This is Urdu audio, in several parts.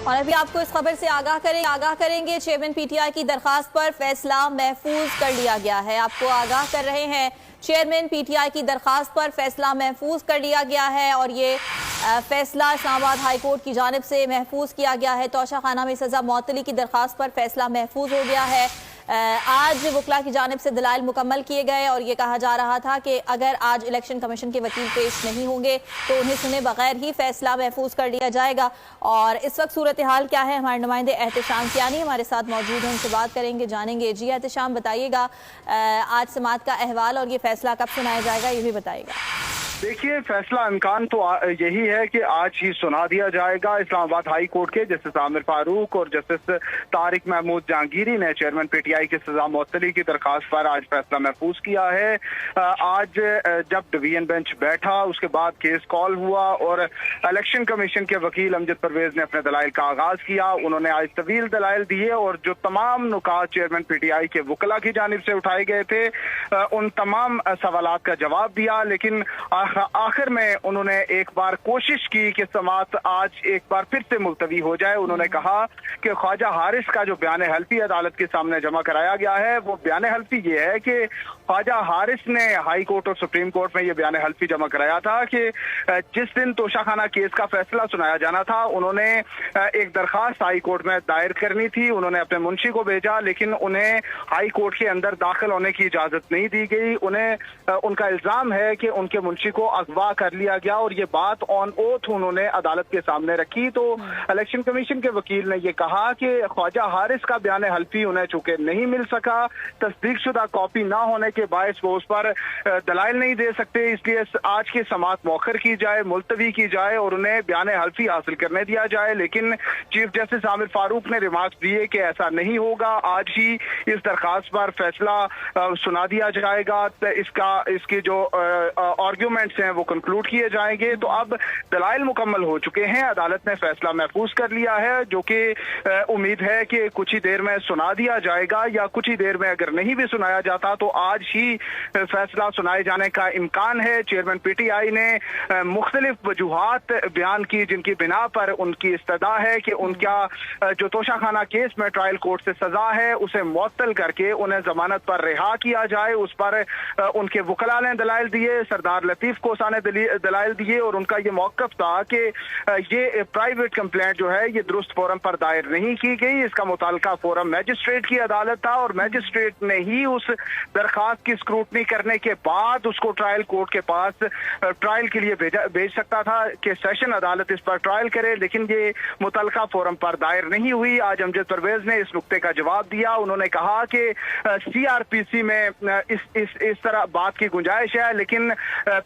اور ابھی آپ کو اس خبر سے آگاہ کریں گے چیئرمین پی ٹی آئی کی درخواست پر فیصلہ محفوظ کر لیا گیا ہے۔ آپ کو آگاہ کر رہے ہیں چیئرمین پی ٹی آئی کی درخواست پر فیصلہ محفوظ کر لیا گیا ہے اور یہ فیصلہ اسلام آباد ہائی کورٹ کی جانب سے محفوظ کیا گیا ہے۔ توشہ خانہ میں سزا معطلی کی درخواست پر فیصلہ محفوظ ہو گیا ہے۔ آج وکلا کی جانب سے دلائل مکمل کیے گئے اور یہ کہا جا رہا تھا کہ اگر آج الیکشن کمیشن کے وکیل پیش نہیں ہوں گے تو انہیں سنے بغیر ہی فیصلہ محفوظ کر لیا جائے گا۔ اور اس وقت صورتحال کیا ہے، ہمارے نمائندے احتشام کیانی ہمارے ساتھ موجود ہیں، ان سے بات کریں گے، جانیں گے۔ جی احتشام، بتائیے گا آج سماعت کا احوال اور یہ فیصلہ کب سنایا جائے گا، یہ بھی بتائیے گا۔ دیکھیے، فیصلہ امکان تو یہی ہے کہ آج ہی سنا دیا جائے گا۔ اسلام آباد ہائی کورٹ کے جسٹس عامر فاروق اور جسٹس طارق محمود جہانگیری نے چیئرمین پی ٹی آئی کی سزا معطلی کی درخواست پر آج فیصلہ محفوظ کیا ہے۔ آج جب ڈویژن بینچ بیٹھا اس کے بعد کیس کال ہوا اور الیکشن کمیشن کے وکیل امجد پرویز نے اپنے دلائل کا آغاز کیا۔ انہوں نے آج طویل دلائل دیے اور جو تمام نکات چیئرمین پی ٹی آئی کے وکلا کی جانب سے اٹھائے گئے تھے ان تمام سوالات کا جواب دیا، لیکن آخر میں انہوں نے ایک بار کوشش کی کہ سماعت آج ایک بار پھر سے ملتوی ہو جائے۔ انہوں نے کہا کہ خواجہ حارث کا جو بیان حلفی عدالت کے سامنے جمع کرایا گیا ہے وہ بیان حلفی یہ ہے کہ خواجہ حارث نے ہائی کورٹ اور سپریم کورٹ میں یہ بیان حلفی جمع کرایا تھا کہ جس دن توشہ خانہ کیس کا فیصلہ سنایا جانا تھا انہوں نے ایک درخواست ہائی کورٹ میں دائر کرنی تھی۔ انہوں نے اپنے منشی کو بھیجا لیکن انہیں ہائی کورٹ کے اندر داخل ہونے کی اجازت نہیں دی گئی۔ ان کا الزام ہے کہ ان کے منشی کو اغوا کر لیا گیا اور یہ بات آن اوتھ انہوں نے عدالت کے سامنے رکھی۔ تو الیکشن کمیشن کے وکیل نے یہ کہا کہ خواجہ حارث کا بیان حلفی انہیں چونکہ نہیں مل سکا، تصدیق شدہ کاپی نہ ہونے کے باعث وہ اس پر دلائل نہیں دے سکتے، اس لیے آج کی سماعت مؤخر کی جائے، ملتوی کی جائے اور انہیں بیان حلفی حاصل کرنے دیا جائے۔ لیکن چیف جسٹس عامر فاروق نے ریمارکس دیے کہ ایسا نہیں ہوگا، آج ہی اس درخواست پر فیصلہ سنا دیا جائے گا، اس کے جو آرگیومنٹس ہیں وہ کنکلوڈ کیے جائیں گے۔ تو اب دلائل مکمل ہو چکے ہیں، عدالت نے فیصلہ محفوظ کر لیا ہے جو کہ امید ہے کہ کچھ ہی دیر میں سنا دیا جائے گا، یا کچھ ہی دیر میں اگر نہیں بھی سنایا جاتا تو آج ہی فیصلہ سنائے جانے کا امکان ہے۔ چیئرمین پی ٹی آئی نے مختلف وجوہات بیان کی جن کی بنا پر ان کی استدعا ہے کہ ان کا جو توشہ خانہ کیس میں ٹرائل کورٹ سے سزا ہے اسے معطل کر کے انہیں ضمانت پر رہا کیا جائے۔ اس پر ان کے وکلاء نے دلائل دیے، سردار لطیف کوسا نے دلائل دیے اور ان کا یہ موقف تھا کہ یہ پرائیویٹ کمپلینٹ جو ہے یہ درست فورم پر دائر نہیں کی گئی، اس کا متعلقہ فورم میجسٹریٹ کی عدالت تھا اور میجسٹریٹ نے ہی اس درخواست کی اسکروٹنی کرنے کے بعد اس کو ٹرائل کورٹ کے پاس ٹرائل کے لیے بھیج سکتا تھا کہ سیشن عدالت اس پر ٹرائل کرے، لیکن یہ متعلقہ فورم پر دائر نہیں ہوئی۔ آج امجد پرویز نے اس نقطے کا جواب دیا، انہوں نے کہا کہ سی آر پی سی میں اس طرح بات کی گنجائش ہے، لیکن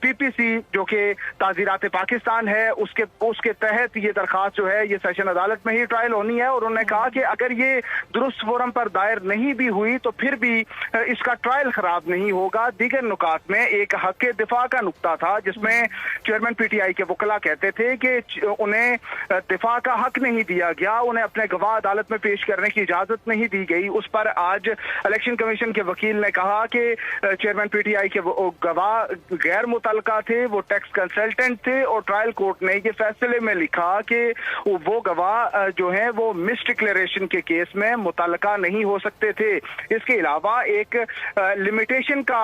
پی پی سی جو کہ تعزیرات پاکستان ہے اس کے تحت یہ درخواست جو ہے یہ سیشن عدالت میں ہی ٹرائل ہونی ہے۔ اور انہوں نے کہا کہ اگر یہ درست فورم پر دائر نہیں بھی ہوئی تو پھر بھی اس کا ٹرائل خراب نہیں ہوگا۔ دیگر نکات میں ایک حق دفاع کا نقطہ تھا جس میں چیئرمین پی ٹی آئی کے وکلاء کہتے تھے کہ انہیں دفاع کا حق نہیں دیا گیا، انہیں اپنے گواہ عدالت میں پیش کرنے کی اجازت نہیں دی گئی۔ اس پر آج الیکشن کمیشن کے وکیل نے کہا کہ چیئرمین پی ٹی آئی کے گواہ غیر متعلقہ تھے، وہ ٹیکس کنسلٹنٹ تھے اور ٹرائل کورٹ نے یہ فیصلے میں لکھا کہ وہ گواہ جو ہیں وہ مس ڈکلیریشن کے کیس میں متعلقہ نہیں ہو سکتے تھے۔ اس کے علاوہ ایک لمیٹیشن کا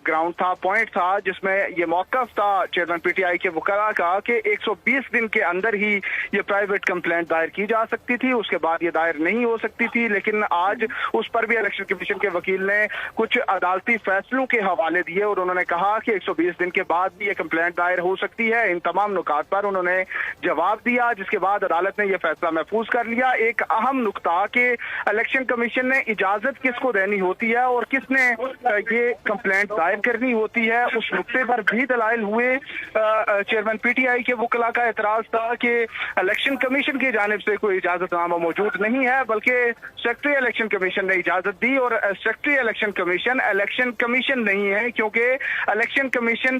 گراؤنڈ تھا، پوائنٹ تھا جس میں یہ موقف تھا چیئرمین پی ٹی آئی کے وکلاء کا کہ 120 دن کے اندر ہی یہ پرائیویٹ کمپلینٹ دائر کی جا سکتی تھی، اس کے بعد یہ دائر نہیں ہو سکتی تھی۔ لیکن آج اس پر بھی الیکشن کمیشن کے وکیل نے کچھ عدالتی فیصلوں کے حوالے دیے اور انہوں نے کہا کہ 120 دن کے بعد بھی یہ کمپلینٹ دائر ہو سکتی ہے۔ ان تمام نکات پر انہوں نے جواب دیا جس کے بعد عدالت نے یہ فیصلہ محفوظ کر لیا۔ ایک اہم نقطہ کہ الیکشن کمیشن نے اجازت کس کو دینی ہوتی ہے اور کس نے یہ کمپلینٹ دائر کرنی ہوتی ہے اس نقطے پر بھی دلائل ہوئے۔ چیئرمین پی ٹی آئی کے وکلاء کا اعتراض تھا کہ الیکشن کمیشن کی جانب سے کوئی اجازت نامہ موجود نہیں ہے بلکہ سیکرٹری الیکشن کمیشن نے اجازت دی، اور سیکرٹری الیکشن کمیشن نہیں ہے کیونکہ الیکشن کمیشن